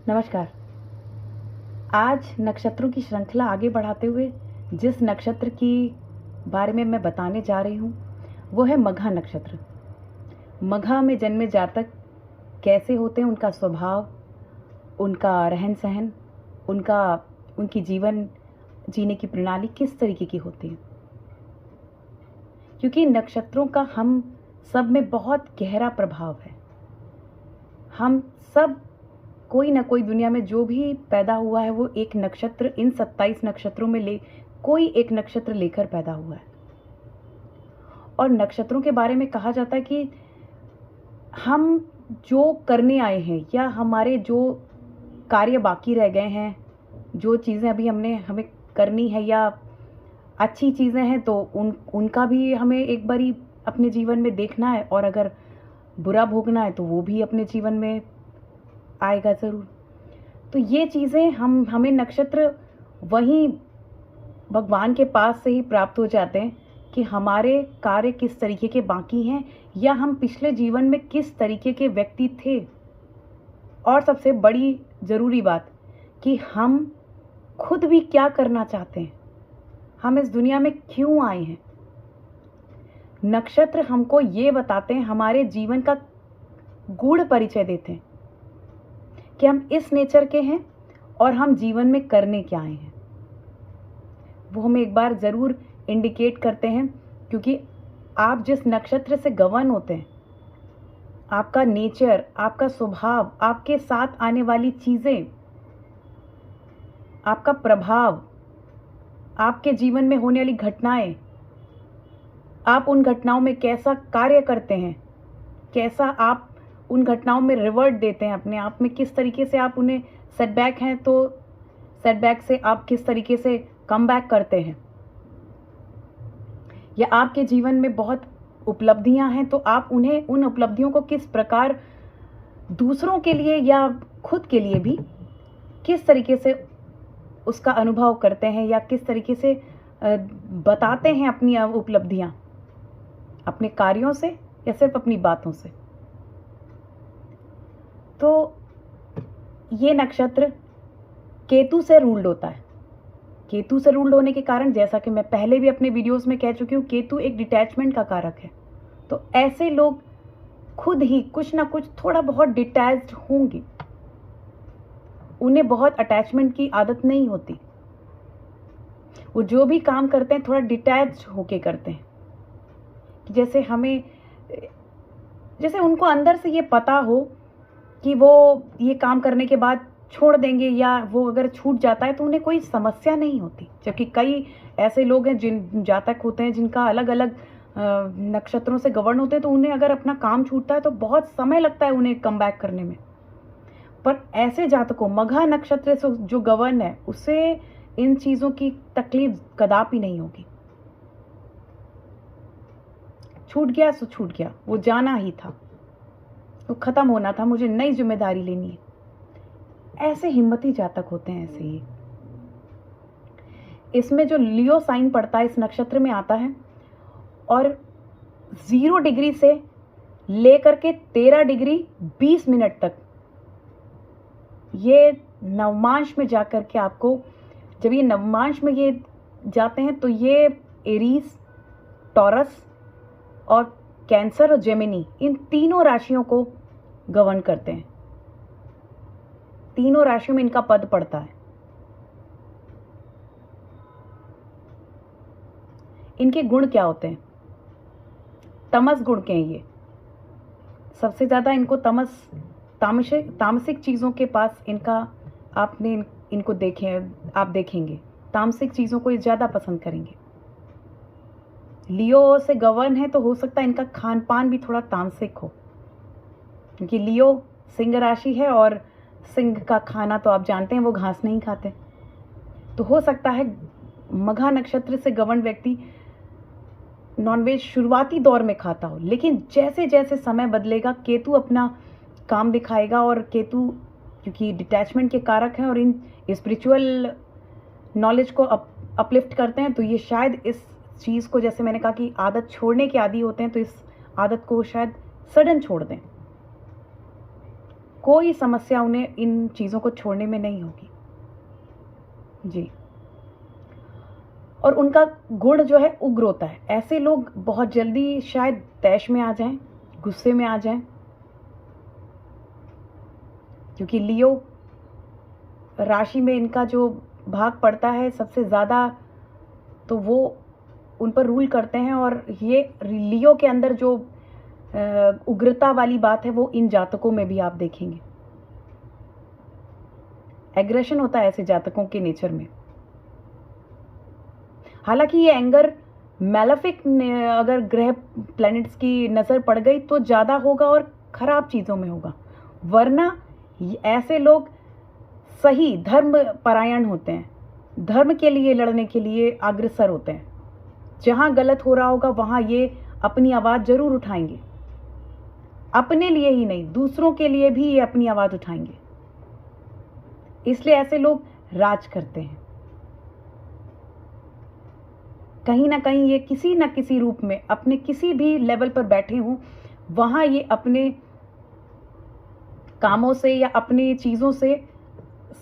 नमस्कार। आज नक्षत्रों की श्रृंखला आगे बढ़ाते हुए जिस नक्षत्र की बारे में मैं बताने जा रही हूँ वो है मघा नक्षत्र। मघा में जन्मे जातक कैसे होते हैं, उनका स्वभाव, उनका रहन सहन, उनकी जीवन जीने की प्रणाली किस तरीके की होती है, क्योंकि नक्षत्रों का हम सब में बहुत गहरा प्रभाव है। हम सब कोई ना कोई दुनिया में जो भी पैदा हुआ है वो एक नक्षत्र, इन 27 नक्षत्रों में कोई एक नक्षत्र लेकर पैदा हुआ है। और नक्षत्रों के बारे में कहा जाता है कि हम जो करने आए हैं या हमारे जो कार्य बाकी रह गए हैं, जो चीज़ें अभी हमें करनी है या अच्छी चीज़ें हैं तो उनका भी हमें एक बारी अपने जीवन में देखना है, और अगर बुरा भोगना है तो वो भी अपने जीवन में आएगा ज़रूर। तो ये चीज़ें हमें नक्षत्र वहीं भगवान के पास से ही प्राप्त हो जाते हैं कि हमारे कार्य किस तरीके के बाकी हैं या हम पिछले जीवन में किस तरीके के व्यक्ति थे। और सबसे बड़ी ज़रूरी बात कि हम खुद भी क्या करना चाहते हैं, हम इस दुनिया में क्यों आए हैं। नक्षत्र हमको ये बताते हैं, हमारे जीवन का गूढ़ परिचय देते हैं कि हम इस नेचर के हैं और हम जीवन में करने क्या आए हैं। वो हमें एक बार ज़रूर इंडिकेट करते हैं, क्योंकि आप जिस नक्षत्र से गवर्न होते हैं, आपका नेचर, आपका स्वभाव, आपके साथ आने वाली चीज़ें, आपका प्रभाव, आपके जीवन में होने वाली घटनाएं, आप उन घटनाओं में कैसा कार्य करते हैं, कैसा आप उन घटनाओं में रिवर्ट देते हैं अपने आप में, किस तरीके से आप उन्हें सेटबैक हैं तो सेटबैक से आप किस तरीके से कम बैक करते हैं, या आपके जीवन में बहुत उपलब्धियां हैं तो आप उन उपलब्धियों को किस प्रकार दूसरों के लिए या खुद के लिए भी किस तरीके से उसका अनुभव करते हैं, या किस तरीके से बताते हैं अपनी उपलब्धियां अपने कार्यों से या सिर्फ अपनी बातों से। तो ये नक्षत्र केतु से रूल्ड होता है। केतु से रूल्ड होने के कारण, जैसा कि मैं पहले भी अपने वीडियोस में कह चुकी हूँ, केतु एक डिटैचमेंट का कारक है। तो ऐसे लोग खुद ही कुछ ना कुछ थोड़ा बहुत डिटैच्ड होंगे, उन्हें बहुत अटैचमेंट की आदत नहीं होती। वो जो भी काम करते हैं थोड़ा डिटैच होके करते हैं, जैसे उनको अंदर से ये पता हो कि वो ये काम करने के बाद छोड़ देंगे, या वो अगर छूट जाता है तो उन्हें कोई समस्या नहीं होती। जबकि कई ऐसे लोग हैं जिन जातक होते हैं जिनका अलग अलग नक्षत्रों से गवर्न होते हैं, तो उन्हें अगर अपना काम छूटता है तो बहुत समय लगता है उन्हें कम बैक करने में। पर ऐसे जातकों, मघा नक्षत्र से जो गवर्न है, उससे इन चीज़ों की तकलीफ कदापि नहीं होगी। छूट गया सो छूट गया, वो जाना ही था, वो खत्म होना था, मुझे नई जिम्मेदारी लेनी है। ऐसे हिम्मती जातक होते हैं। ऐसे ही इसमें जो लियो साइन पड़ता है इस नक्षत्र में आता है, और 0 डिग्री से लेकर के 13 डिग्री 20 मिनट तक ये नवमांश में जाकर के आपको, जब ये नवमांश में ये जाते हैं तो ये एरीज, टॉरस और कैंसर और जेमिनी, इन तीनों राशियों को गवर्न करते हैं। तीनों राशियों में इनका पद पड़ता है। इनके गुण क्या होते हैं? तमस गुण के हैं ये। सबसे ज्यादा इनको तामसिक चीजों के पास इनका, आपने इनको आप देखेंगे तामसिक चीजों को ज्यादा पसंद करेंगे। लियो से गवर्न है तो हो सकता है इनका खान पान भी थोड़ा तामसिक हो, क्योंकि लियो सिंह राशि है और सिंह का खाना तो आप जानते हैं वो घास नहीं खाते। तो हो सकता है मघा नक्षत्र से गवर्न व्यक्ति नॉनवेज शुरुआती दौर में खाता हो, लेकिन जैसे जैसे समय बदलेगा केतु अपना काम दिखाएगा, और केतु क्योंकि डिटैचमेंट के कारक हैं और इन स्पिरिचुअल नॉलेज को अपलिफ्ट करते हैं, तो ये शायद इस चीज़ को, जैसे मैंने कहा कि आदत छोड़ने के आदी होते हैं, तो इस आदत को शायद सडन छोड़ दें। कोई समस्या उन्हें इन चीज़ों को छोड़ने में नहीं होगी जी। और उनका गुण जो है उग्र होता है। ऐसे लोग बहुत जल्दी शायद तैश में आ जाएं, गुस्से में आ जाएं, क्योंकि लियो राशि में इनका जो भाग पड़ता है सबसे ज़्यादा, तो वो उन पर रूल करते हैं। और ये लियो के अंदर जो उग्रता वाली बात है वो इन जातकों में भी आप देखेंगे। एग्रेशन होता है ऐसे जातकों के नेचर में। हालांकि ये एंगर मैलेफिक अगर ग्रह प्लैनेट्स की नज़र पड़ गई तो ज़्यादा होगा और ख़राब चीज़ों में होगा, वरना ऐसे लोग सही धर्म परायण होते हैं, धर्म के लिए लड़ने के लिए अग्रसर होते हैं। जहाँ गलत हो रहा होगा वहाँ ये अपनी आवाज़ जरूर उठाएंगे, अपने लिए ही नहीं दूसरों के लिए भी ये अपनी आवाज़ उठाएंगे। इसलिए ऐसे लोग राज करते हैं। कहीं ना कहीं ये किसी न किसी रूप में अपने किसी भी लेवल पर बैठे हों, वहाँ ये अपने कामों से या अपनी चीज़ों से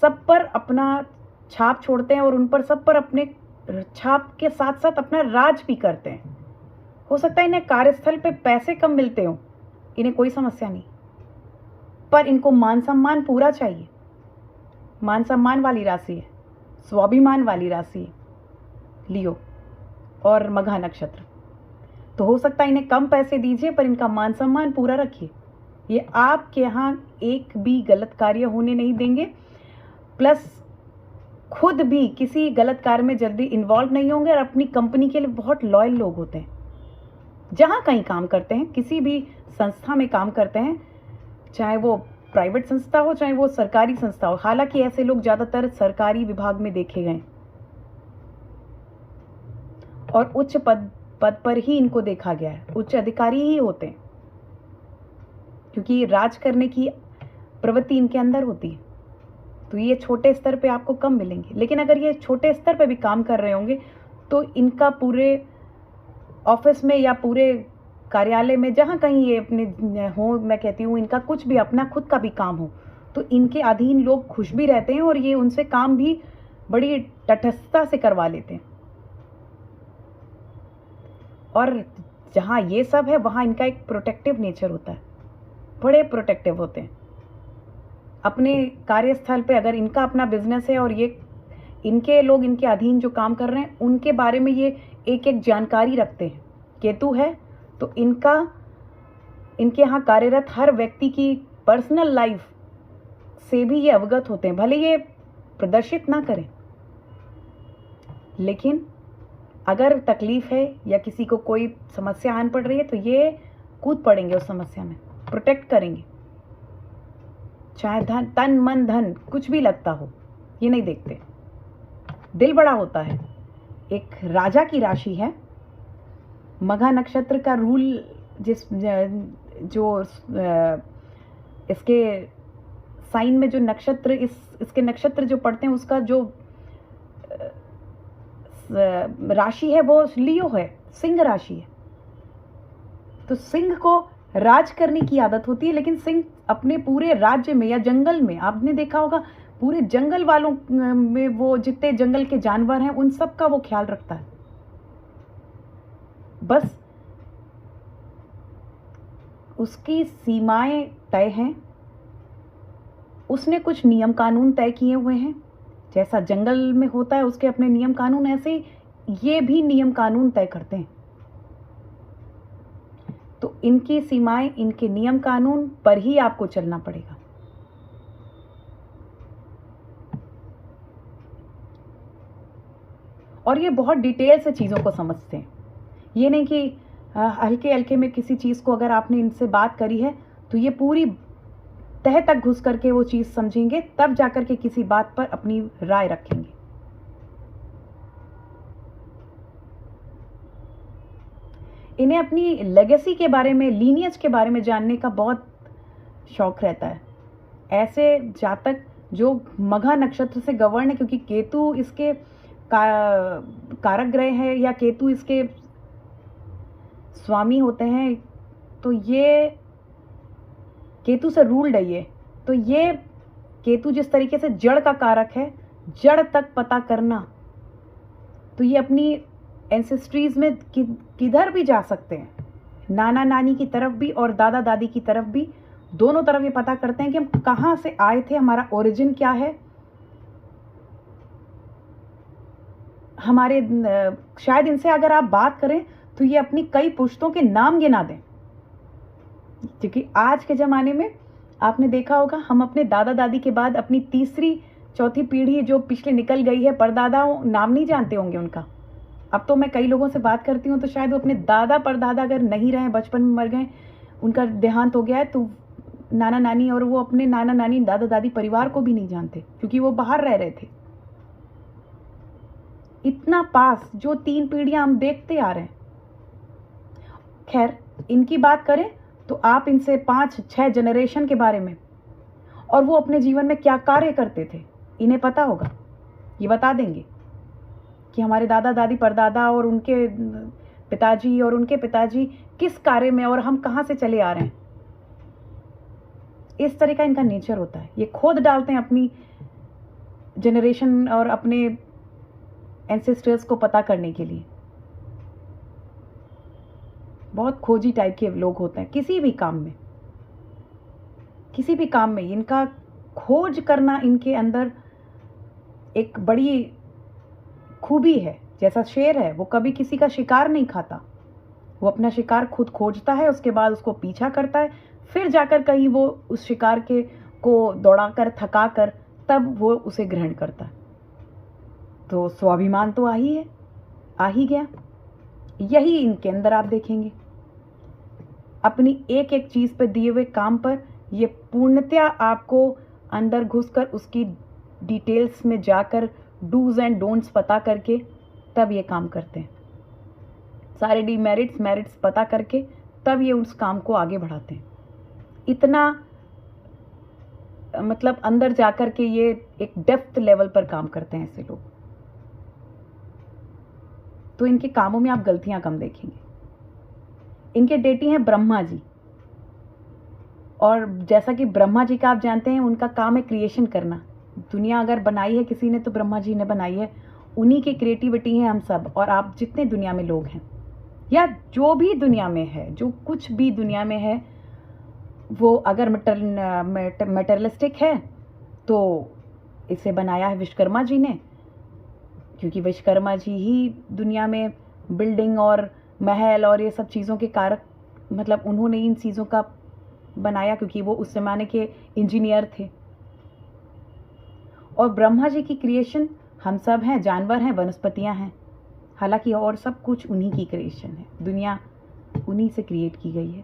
सब पर अपना छाप छोड़ते हैं और उन पर सब पर अपने छाप के साथ साथ अपना राज भी करते हैं। हो सकता है इन्हें कार्यस्थल पे पैसे कम मिलते हो, इन्हें कोई समस्या नहीं, पर इनको मान सम्मान पूरा चाहिए। मान सम्मान वाली राशि है, स्वाभिमान वाली राशि है लियो और मघा नक्षत्र। तो हो सकता है इन्हें कम पैसे दीजिए पर इनका मान सम्मान पूरा रखिए। ये आपके यहाँ एक भी गलत कार्य होने नहीं देंगे, प्लस खुद भी किसी गलत कार्य में जल्दी इन्वॉल्व नहीं होंगे और अपनी कंपनी के लिए बहुत लॉयल लोग होते हैं। जहाँ कहीं काम करते हैं, किसी भी संस्था में काम करते हैं, चाहे वो प्राइवेट संस्था हो चाहे वो सरकारी संस्था हो। हालांकि ऐसे लोग ज़्यादातर सरकारी विभाग में देखे गए और उच्च पद पर ही इनको देखा गया है, उच्च अधिकारी ही होते हैं, क्योंकि राज करने की प्रवृत्ति इनके अंदर होती है। तो ये छोटे स्तर पे आपको कम मिलेंगे, लेकिन अगर ये छोटे स्तर पे भी काम कर रहे होंगे तो इनका पूरे ऑफिस में या पूरे कार्यालय में जहाँ कहीं ये अपने हो, मैं कहती हूँ इनका कुछ भी अपना खुद का भी काम हो तो इनके अधीन लोग खुश भी रहते हैं और ये उनसे काम भी बड़ी तटस्थता से करवा लेते हैं। और जहाँ ये सब है वहाँ इनका एक प्रोटेक्टिव नेचर होता है, बड़े प्रोटेक्टिव होते हैं अपने कार्यस्थल पे। अगर इनका अपना बिजनेस है और ये इनके लोग इनके अधीन जो काम कर रहे हैं उनके बारे में ये एक एक जानकारी रखते हैं। केतु है तो इनके यहाँ कार्यरत हर व्यक्ति की पर्सनल लाइफ से भी ये अवगत होते हैं, भले ये प्रदर्शित ना करें, लेकिन अगर तकलीफ है या किसी को कोई समस्या आन पड़ रही है तो ये कूद पड़ेंगे उस समस्या में, प्रोटेक्ट करेंगे। चाहे तन मन धन कुछ भी लगता हो, ये नहीं देखते। दिल बड़ा होता है। एक राजा की राशि है। मघा नक्षत्र का रूल जो इसके साइन में जो नक्षत्र इसके नक्षत्र जो पड़ते हैं उसका जो राशि है वो लियो है, सिंह राशि है। तो सिंह को राज करने की आदत होती है, लेकिन सिंह अपने पूरे राज्य में या जंगल में, आपने देखा होगा पूरे जंगल वालों में वो जितने जंगल के जानवर हैं उन सब का वो ख्याल रखता है। बस उसकी सीमाएं तय हैं, उसने कुछ नियम कानून तय किए हुए हैं। जैसा जंगल में होता है उसके अपने नियम कानून, ऐसे ये भी नियम कानून तय करते हैं। तो इनकी सीमाएं, इनके नियम कानून पर ही आपको चलना पड़ेगा। और ये बहुत डिटेल से चीज़ों को समझते हैं। ये नहीं कि हल्के हल्के में किसी चीज़ को अगर आपने इनसे बात करी है तो ये पूरी तह तक घुस करके वो चीज़ समझेंगे, तब जाकर के किसी बात पर अपनी राय रखेंगे। इन्हें अपनी लेगेसी के बारे में, लीनियज के बारे में जानने का बहुत शौक रहता है। ऐसे जातक जो मघा नक्षत्र से गवर्न है, क्योंकि केतु इसके कारक ग्रह है या केतु इसके स्वामी होते हैं, तो ये केतु से रूल्ड है ये, तो ये केतु जिस तरीके से जड़ का कारक है, जड़ तक पता करना, तो ये अपनी एंसेस्ट्रीज में किधर भी जा सकते हैं, नाना नानी की तरफ भी और दादा दादी की तरफ भी, दोनों तरफ ये पता करते हैं कि हम कहाँ से आए थे, हमारा ओरिजिन क्या है, हमारे शायद इनसे अगर आप बात करें तो ये अपनी कई पुश्तों के नाम गिना दें। क्योंकि आज के ज़माने में आपने देखा होगा, हम अपने दादा दादी के बाद अपनी तीसरी चौथी पीढ़ी जो पिछले निकल गई है, परदादा नाम नहीं जानते होंगे उनका। अब तो मैं कई लोगों से बात करती हूँ तो शायद वो अपने दादा परदादा अगर नहीं रहे, बचपन में मर गए, उनका देहांत हो गया है, तो नाना नानी और वो अपने नाना नानी दादा दादी परिवार को भी नहीं जानते क्योंकि वो बाहर रह रहे थे। इतना पास जो 3 पीढ़ियां हम देखते आ रहे हैं। खैर, इनकी बात करें तो आप इनसे 5-6 जनरेशन के बारे में और वो अपने जीवन में क्या कार्य करते थे इन्हें पता होगा, ये बता देंगे कि हमारे दादा दादी परदादा और उनके पिताजी और उनके पिताजी किस कार्य में और हम कहाँ से चले आ रहे हैं। इस तरह का इनका नेचर होता है। ये खोद डालते हैं अपनी जनरेशन और अपने एंसेस्टर्स को पता करने के लिए। बहुत खोजी टाइप के लोग होते हैं किसी भी काम में, किसी भी काम में इनका खोज करना इनके अंदर एक बड़ी खूबी है। जैसा शेर है, वो कभी किसी का शिकार नहीं खाता, वो अपना शिकार खुद खोजता है, उसके बाद उसको पीछा करता है, फिर जाकर कहीं वो उस शिकार के को दौड़ाकर थकाकर तब वो उसे ग्रहण करता है। तो स्वाभिमान तो आ ही गया। यही इनके अंदर आप देखेंगे। अपनी एक एक चीज़ पर दिए हुए काम पर ये पूर्णतया आपको अंदर घुसकर उसकी डिटेल्स में जाकर डूज एंड डोंट्स पता करके तब ये काम करते हैं। सारे मेरिट्स पता करके तब ये उस काम को आगे बढ़ाते हैं। इतना मतलब अंदर जाकर के ये एक डेप्थ लेवल पर काम करते हैं ऐसे लोग। तो इनके कामों में आप गलतियां कम देखेंगे। इनके डेटी हैं ब्रह्मा जी, और जैसा कि ब्रह्मा जी का आप जानते हैं उनका काम है क्रिएशन करना। दुनिया अगर बनाई है किसी ने तो ब्रह्मा जी ने बनाई है। उन्हीं की क्रिएटिविटी है हम सब, और आप जितने दुनिया में लोग हैं या जो भी दुनिया में है, जो कुछ भी दुनिया में है, वो अगर मटेरियलिस्टिक है तो इसे बनाया है विश्वकर्मा जी ने, क्योंकि विश्वकर्मा जी ही दुनिया में बिल्डिंग और महल और ये सब चीज़ों के कारक, मतलब उन्होंने इन चीज़ों का बनाया क्योंकि वो उस ज़माने के इंजीनियर थे। और ब्रह्मा जी की क्रिएशन हम सब हैं, जानवर हैं, वनस्पतियां हैं, हालांकि और सब कुछ उन्हीं की क्रिएशन है। दुनिया उन्हीं से क्रिएट की गई है।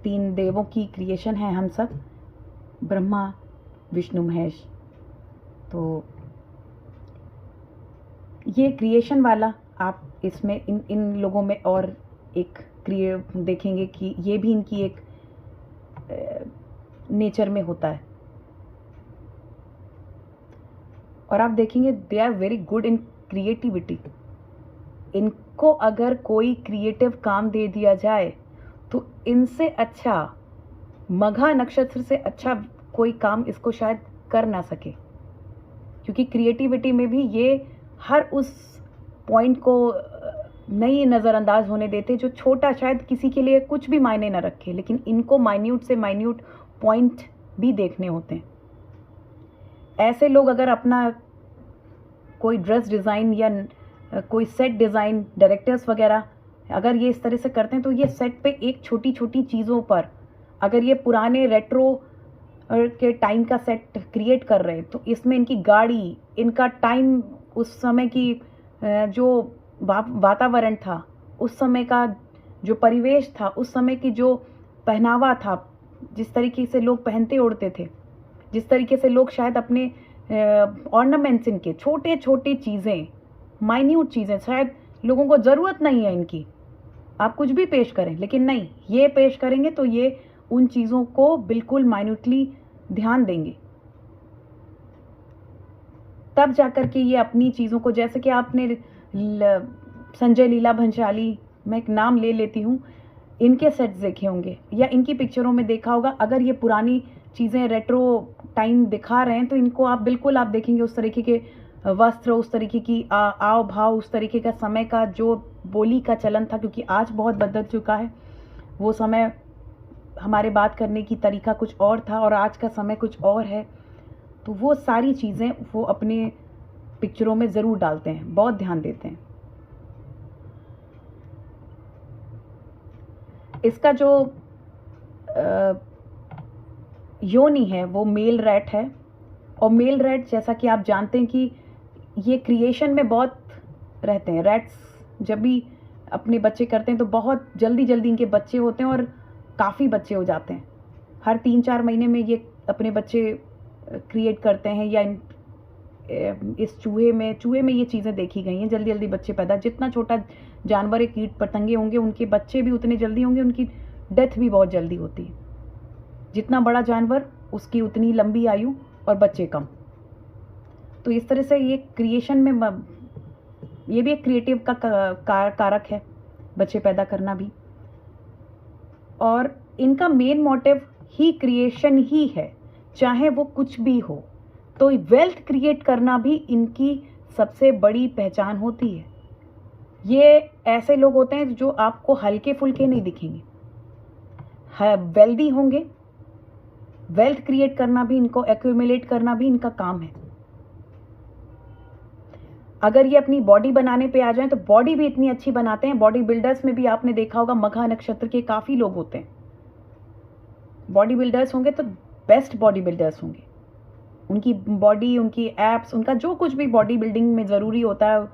3 देवों की क्रिएशन है हम सब, ब्रह्मा विष्णु महेश। तो ये क्रिएशन वाला आप इसमें इन लोगों में और एक देखेंगे कि ये भी इनकी एक नेचर में होता है। और आप देखेंगे they are very good in creativity. इनको अगर कोई क्रिएटिव काम दे दिया जाए तो इनसे अच्छा, मघा नक्षत्र से अच्छा कोई काम इसको शायद कर ना सके, क्योंकि क्रिएटिविटी में भी ये हर उस पॉइंट को नहीं नज़रअंदाज होने देते जो छोटा शायद किसी के लिए कुछ भी मायने ना रखे, लेकिन इनको माइन्यूट से माइन्यूट पॉइंट भी देखने होते हैं। ऐसे लोग अगर अपना कोई ड्रेस डिज़ाइन या कोई सेट डिज़ाइन, डायरेक्टर्स वगैरह अगर ये इस तरह से करते हैं तो ये सेट पे एक छोटी छोटी चीज़ों पर, अगर ये पुराने रेट्रो के टाइम का सेट क्रिएट कर रहे हैं तो इसमें इनकी गाड़ी, इनका टाइम, उस समय की जो वातावरण था, उस समय का जो परिवेश था, उस समय की जो पहनावा था, जिस तरीके से लोग पहनते ओढ़ते थे, जिस तरीके से लोग शायद अपने ऑर्नामेंट्स, इनके छोटे छोटे चीज़ें, माइन्यूट चीज़ें, शायद लोगों को ज़रूरत नहीं है इनकी, आप कुछ भी पेश करें, लेकिन नहीं, ये पेश करेंगे तो ये उन चीज़ों को बिल्कुल माइन्यूटली ध्यान देंगे। तब जाकर के ये अपनी चीज़ों को, जैसे कि आपने संजय लीला भंसाली, मैं एक नाम ले लेती हूँ, इनके सेट्स देखे होंगे या इनकी पिक्चरों में देखा होगा। अगर ये पुरानी चीज़ें रेट्रो टाइम दिखा रहे हैं, तो इनको आप बिल्कुल आप देखेंगे उस तरीके के वस्त्र, उस तरीके की आव भाव, उस तरीके का समय का जो बोली का चलन था, क्योंकि आज बहुत बदल चुका है। वो समय हमारे बात करने की तरीका कुछ और था और आज का समय कुछ और है। तो वो सारी चीज़ें वो अपने पिक्चरों में ज़रूर डालते हैं, बहुत ध्यान देते हैं। इसका जो योनि है वो मेल रैट है, और मेल रैट जैसा कि आप जानते हैं कि ये क्रिएशन में बहुत रहते हैं। रैट्स जब भी अपने बच्चे करते हैं तो बहुत जल्दी जल्दी इनके बच्चे होते हैं और काफ़ी बच्चे हो जाते हैं। हर 3-4 महीने में ये अपने बच्चे क्रिएट करते हैं, या इस चूहे में ये चीज़ें देखी गई हैं, जल्दी जल्दी बच्चे पैदा। जितना छोटा जानवर या कीट पतंगे होंगे उनके बच्चे भी उतने जल्दी होंगे, उनकी डेथ भी बहुत जल्दी होती है। जितना बड़ा जानवर उसकी उतनी लंबी आयु और बच्चे कम। तो इस तरह से ये क्रिएशन में ये भी एक क्रिएटिव का कारक है, बच्चे पैदा करना भी। और इनका मेन मोटिव ही क्रिएशन ही है, चाहे वो कुछ भी हो। तो वेल्थ क्रिएट करना भी इनकी सबसे बड़ी पहचान होती है। ये ऐसे लोग होते हैं जो आपको हल्के फुल्के नहीं दिखेंगे, वेल्दी होंगे। वेल्थ क्रिएट करना भी इनको, एक्यूमुलेट करना भी इनका काम है। अगर ये अपनी बॉडी बनाने पे आ जाएं तो बॉडी भी इतनी अच्छी बनाते हैं। बॉडी बिल्डर्स में भी आपने देखा होगा, मघा नक्षत्र के काफ़ी लोग होते हैं। बॉडी बिल्डर्स होंगे तो बेस्ट बॉडी बिल्डर्स होंगे। उनकी बॉडी, उनकी एप्स, उनका जो कुछ भी बॉडी बिल्डिंग में ज़रूरी होता है